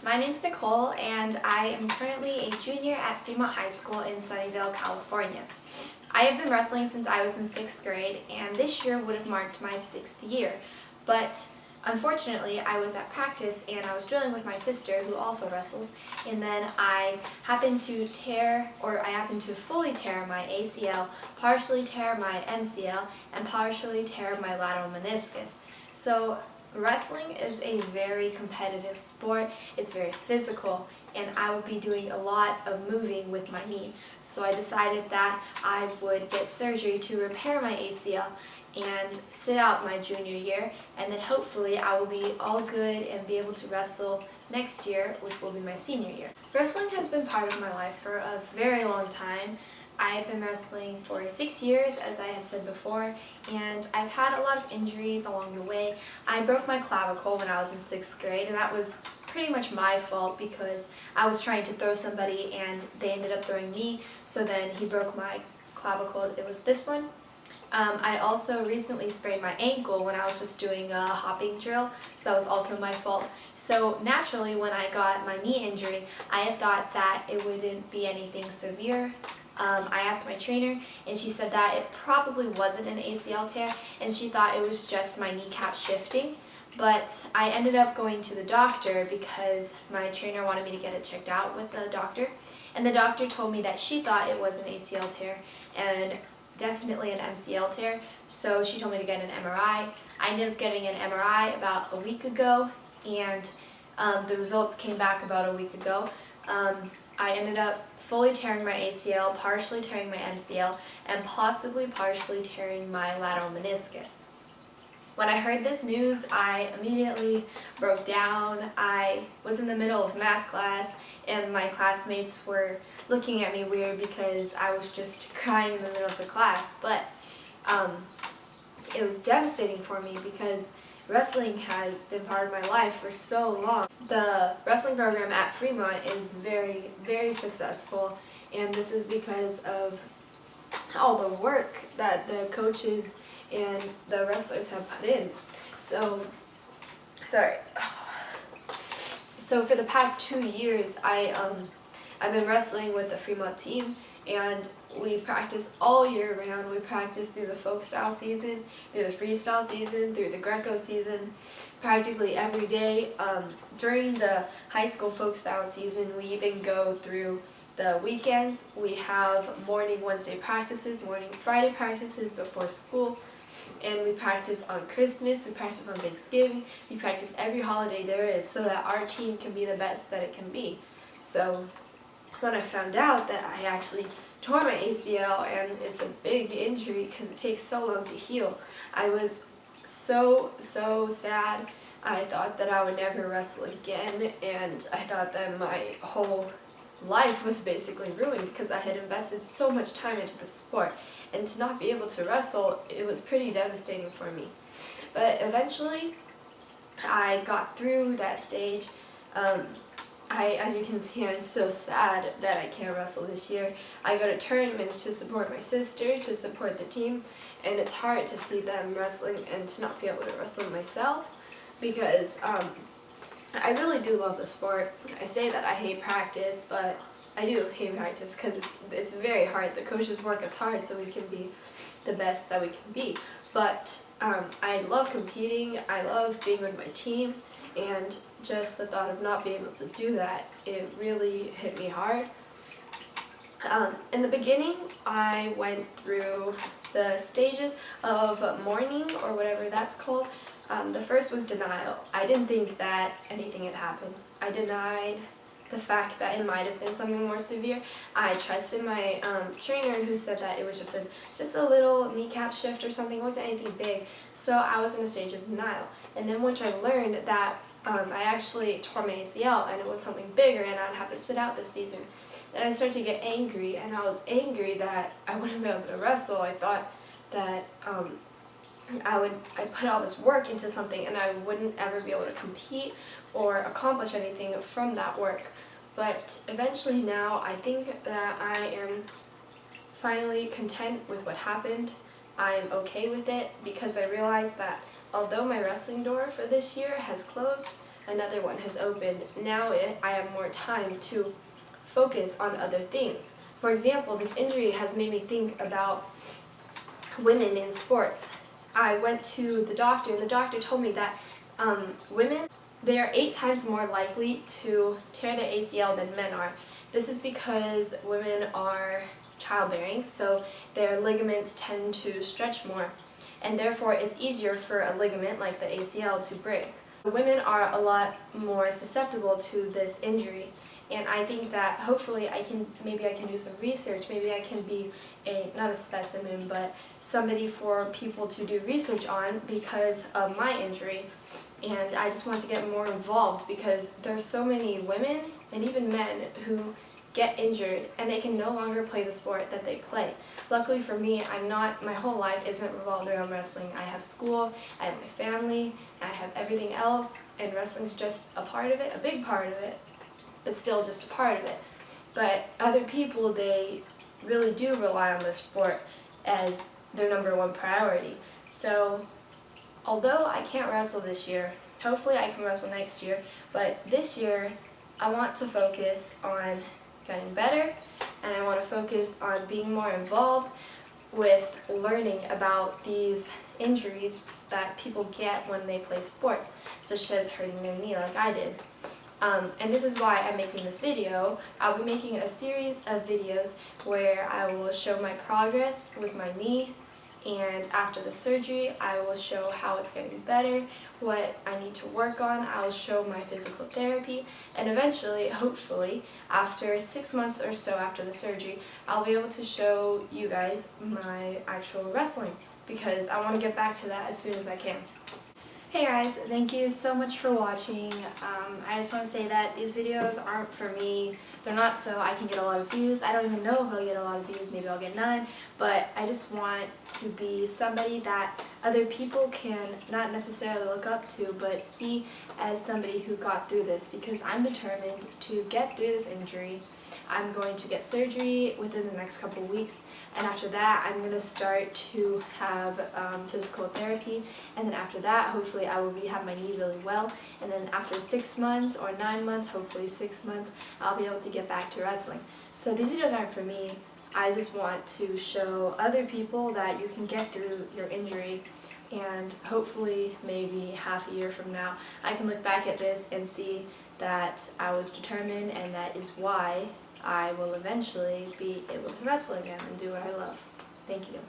My name's Nicole and I am currently a junior at Fremont High School in Sunnyvale, California. I have been wrestling since I was in 6th grade and this year would have marked my 6th year. But unfortunately I was at practice and I was drilling with my sister who also wrestles, and then I happened to fully tear my ACL, partially tear my MCL, and partially tear my lateral meniscus. So wrestling is a very competitive sport, it's very physical, and I would be doing a lot of moving with my knee. So I decided that I would get surgery to repair my ACL and sit out my junior year, and then hopefully I will be all good and be able to wrestle next year, which will be my senior year. Wrestling has been part of my life for a very long time. I've been wrestling for 6 years, as I had said before, and I've had a lot of injuries along the way. I broke my clavicle when I was in 6th grade, and that was pretty much my fault because I was trying to throw somebody and they ended up throwing me, so then he broke my clavicle. It was this one. I also recently sprained my ankle when I was just doing a hopping drill, so that was also my fault. So naturally, when I got my knee injury, I had thought that it wouldn't be anything severe. I asked my trainer and she said that it probably wasn't an ACL tear and she thought it was just my kneecap shifting. But I ended up going to the doctor because my trainer wanted me to get it checked out with the doctor, and the doctor told me that she thought it was an ACL tear and definitely an MCL tear, so she told me to get an MRI. I ended up getting an MRI about a week ago, and the results came back about a week ago. I ended up fully tearing my ACL, partially tearing my MCL, and possibly partially tearing my lateral meniscus. When I heard this news, I immediately broke down. I was in the middle of math class and my classmates were looking at me weird because I was just crying in the middle of the class. But it was devastating for me because wrestling has been part of my life for so long. The wrestling program at Fremont is very, very successful, and this is because of all the work that the coaches and the wrestlers have put in. So for the past 2 years, I've been wrestling with the Fremont team, and we practice all year round. We practice through the folk style season, through the freestyle season, through the Greco season, practically every day. During the high school folk style season, we even go through the weekends. We have morning Wednesday practices, morning Friday practices before school, and we practice on Christmas, we practice on Thanksgiving, we practice every holiday there is so that our team can be the best that it can be. So when I found out that I actually tore my ACL, and it's a big injury because it takes so long to heal, I was so sad. I thought that I would never wrestle again, and I thought that my whole life was basically ruined because I had invested so much time into the sport, and to not be able to wrestle, it was pretty devastating for me. But eventually I got through that stage. As you can see, I'm so sad that I can't wrestle this year. I go to tournaments to support my sister, to support the team, and it's hard to see them wrestling and to not be able to wrestle myself because I really do love the sport. I say that I hate practice, but I do hate practice because it's very hard. The coaches work us hard so we can be the best that we can be. But I love competing, I love being with my team, and just the thought of not being able to do that, it really hit me hard. In the beginning, I went through the stages of mourning, or whatever that's called. The first was denial. I didn't think that anything had happened. I denied the fact that it might have been something more severe. I trusted my trainer, who said that it was just a little kneecap shift or something. It wasn't anything big. So I was in a stage of denial. And then once I learned that I actually tore my ACL and it was something bigger and I'd have to sit out this season, then I started to get angry, and I was angry that I wouldn't be able to wrestle. I thought that I put all this work into something and I wouldn't ever be able to compete or accomplish anything from that work. But eventually now I think that I am finally content with what happened. I'm okay with it because I realized that although my wrestling door for this year has closed, another one has opened. Now I have more time to focus on other things. For example, this injury has made me think about women in sports. I went to the doctor, and the doctor told me that women, they are 8 times more likely to tear their ACL than men are. This is because women are childbearing, so their ligaments tend to stretch more, and therefore it's easier for a ligament like the ACL to break. Women are a lot more susceptible to this injury, and I think that hopefully maybe I can do some research, maybe I can be not a specimen, but somebody for people to do research on because of my injury. And I just want to get more involved because there's so many women and even men who get injured and they can no longer play the sport that they play. Luckily for me, my whole life isn't revolved around wrestling. I have school, I have my family, I have everything else, and wrestling's just a part of it, a big part of it, but still just a part of it. But other people, they really do rely on their sport as their #1 priority. So although I can't wrestle this year, hopefully I can wrestle next year, but this year I want to focus on getting better, and I want to focus on being more involved with learning about these injuries that people get when they play sports, such as hurting their knee like I did. And this is why I'm making this video. I'll be making a series of videos where I will show my progress with my knee, and after the surgery I will show how it's getting better, what I need to work on. I'll show my physical therapy, and eventually, hopefully, after 6 months or so after the surgery, I'll be able to show you guys my actual wrestling, because I want to get back to that as soon as I can. Hey guys, thank you so much for watching. I just want to say that these videos aren't for me. They're not so I can get a lot of views. I don't even know if I'll get a lot of views, maybe I'll get none, but I just want to be somebody that other people can not necessarily look up to, but see as somebody who got through this, because I'm determined to get through this injury. I'm going to get surgery within the next couple of weeks, and after that I'm going to start to have physical therapy, and then after that hopefully I will rehab my knee really well, and then after 6 months or 9 months, hopefully 6 months, I'll be able to get back to wrestling. So these videos aren't for me. I just want to show other people that you can get through your injury, and hopefully maybe half a year from now I can look back at this and see that I was determined, and that is why I will eventually be able to wrestle again and do what I love. Thank you.